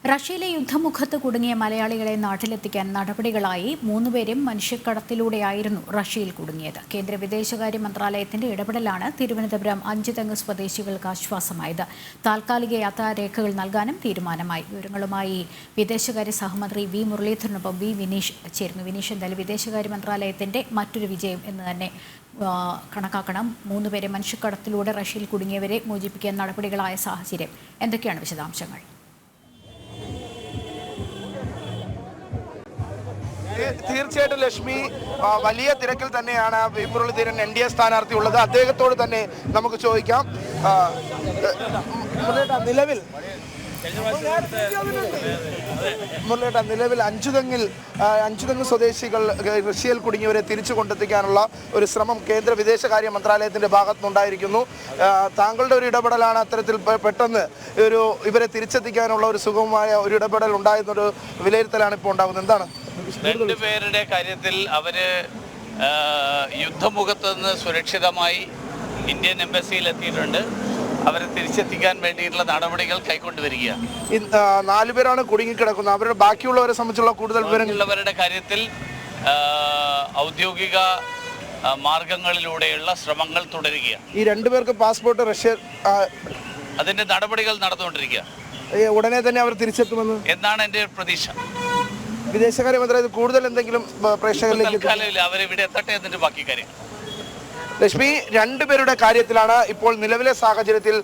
റഷ്യയിലെ യുദ്ധമുഖത്ത് കുടുങ്ങിയ മലയാളികളെ നാട്ടിലെത്തിക്കാൻ നടപടികളായി 3 പേരും മനുഷ്യക്കടത്തിലൂടെയായിരുന്നു റഷ്യയിൽ കുടുങ്ങിയത്. കേന്ദ്ര വിദേശകാര്യ മന്ത്രാലയത്തിന്റെ ഇടപെടലാണ് തിരുവനന്തപുരം അഞ്ചുതെങ്ങ് സ്വദേശികൾക്ക് ആശ്വാസമായത്. താൽക്കാലിക യാത്രാരേഖകൾ നൽകാനും തീരുമാനമായി. വിവരങ്ങളുമായി വിദേശകാര്യ സഹമന്ത്രി വി മുരളീധരനൊപ്പം വി വിനീഷ് ചേരുന്നു. വിനീഷ്, എന്തായാലും വിദേശകാര്യ മന്ത്രാലയത്തിന്റെ മറ്റൊരു വിജയം എന്ന് തന്നെ കണക്കാക്കണം. 3 പേരെ മനുഷ്യക്കടത്തിലൂടെ റഷ്യയിൽ കുടുങ്ങിയവരെ മോചിപ്പിക്കാൻ നടപടികളായ സാഹചര്യം എന്തൊക്കെയാണ് വിശദാംശങ്ങൾ? തീർച്ചയായിട്ടും ലക്ഷ്മി, വലിയ തിരക്കിൽ തന്നെയാണ് വി മുരളീധരൻ NDA സ്ഥാനാർത്ഥി ഉള്ളത്. അദ്ദേഹത്തോട് തന്നെ നമുക്ക് ചോദിക്കാം. നിലവിൽ അഞ്ചുതെങ്ങ് സ്വദേശികൾ റഷ്യയിൽ കുടുങ്ങിയവരെ തിരിച്ചു കൊണ്ടെത്തിക്കാനുള്ള ഒരു ശ്രമം കേന്ദ്ര വിദേശകാര്യ മന്ത്രാലയത്തിന്റെ ഭാഗത്തുനിന്നുണ്ടായിരിക്കുന്നു. താങ്കളുടെ ഒരു ഇടപെടലാണ് അത്തരത്തിൽ പെട്ടെന്ന് ഇവരെ തിരിച്ചെത്തിക്കാനുള്ള ഒരു സുഗമമായ ഒരു ഇടപെടൽ ഉണ്ടായെന്നൊരു വിലയിരുത്തലാണ് ഇപ്പോൾ ഉണ്ടാകുന്നത്. എന്താണ്? രണ്ടുപേരുടെ കാര്യത്തിൽ അവര് യുദ്ധമുഖത്ത് നിന്ന് സുരക്ഷിതമായി ഇന്ത്യൻ എംബസിയിൽ എത്തിയിട്ടുണ്ട്. അവരെ തിരിച്ചെത്തിക്കാൻ വേണ്ടിയിട്ടുള്ള നടപടികൾ കൈക്കൊണ്ടുവരികയാണ്. 4 പേരാണ് കുടുങ്ങിക്കിടക്കുന്നത്. അവരുടെ ബാക്കിയുള്ളവരെ സംബന്ധിച്ചുള്ള കൂടുതൽ വിവരങ്ങളുള്ളവരുടെ കാര്യത്തിൽ ഔദ്യോഗിക മാർഗങ്ങളിലൂടെയുള്ള ശ്രമങ്ങൾ തുടരുകയാണ്. ഈ 2 പേർക്ക് പാസ്പോർട്ട് റഷ്യ അതിന്റെ നടപടികൾ നടന്നുകൊണ്ടിരിക്കുക. ഉടനെ തന്നെ അവർ തിരിച്ചെത്തുമെന്ന് എന്നാണ് എൻ്റെ പ്രതീക്ഷ. വിദേശകാര്യ മന്ത്രാലയത്തിൽ കൂടുതൽ എന്തെങ്കിലും പ്രേക്ഷകരിലേക്ക് അവരിവിടെ എത്തട്ടെ എന്നതിന്റെ ബാക്കി കാര്യം. ലക്ഷ്മി, 2 പേരുടെ കാര്യത്തിലാണ് ഇപ്പോൾ നിലവിലെ സാഹചര്യത്തിൽ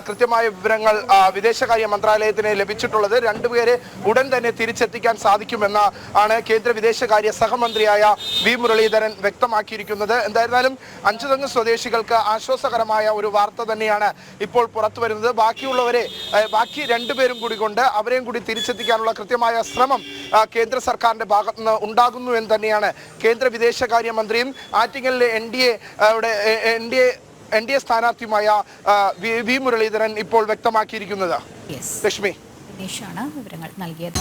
കൃത്യമായ വിവരങ്ങൾ വിദേശകാര്യ മന്ത്രാലയത്തിന് ലഭിച്ചിട്ടുള്ളത്. 2 പേരെ ഉടൻ തന്നെ തിരിച്ചെത്തിക്കാൻ സാധിക്കുമെന്ന ആണ് കേന്ദ്ര വിദേശകാര്യ സഹമന്ത്രിയായ വി മുരളീധരൻ വ്യക്തമാക്കിയിരിക്കുന്നത്. എന്തായിരുന്നാലും അഞ്ചുതെങ്ങ് സ്വദേശികൾക്ക് ആശ്വാസകരമായ ഒരു വാർത്ത തന്നെയാണ് ഇപ്പോൾ പുറത്തു വരുന്നത്. ബാക്കി 2 പേരും കൂടി കൊണ്ട് അവരെയും കൂടി തിരിച്ചെത്തിക്കാനുള്ള കൃത്യമായ ശ്രമം കേന്ദ്ര സർക്കാരിന്റെ ഭാഗത്തുനിന്ന് ഉണ്ടാകുന്നു എന്ന് തന്നെയാണ് കേന്ദ്ര വിദേശകാര്യ മന്ത്രിയും ആറ്റിങ്ങലിലെ NDA സ്ഥാനാർത്ഥിയുമായ വി മുരളീധരൻ ഇപ്പോൾ വ്യക്തമാക്കിയിരിക്കുന്നത്. ലക്ഷ്മി വിവരങ്ങൾ നൽകിയത്.